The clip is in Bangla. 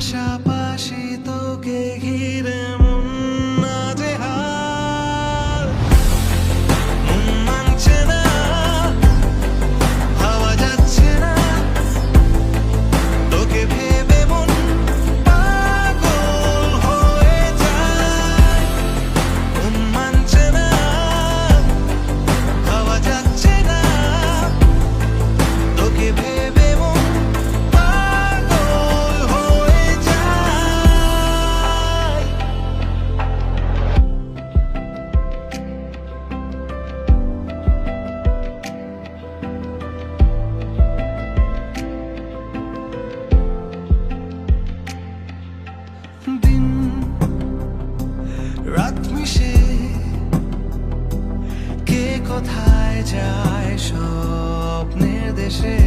পাশাপাশি তোকে ঘিরে মন নাজেহাল। মন মানছে না, ভাবা যাচ্ছে না, তোকে ভেবে মন পাগল হয়ে যায়। মন মানছে না, ভাবা যাচ্ছে না, তোকে ভেবে মন পাগল হয়ে যায়। দিন রাত মিশে কে কোথায় যায় স্বপ্নের দেশে।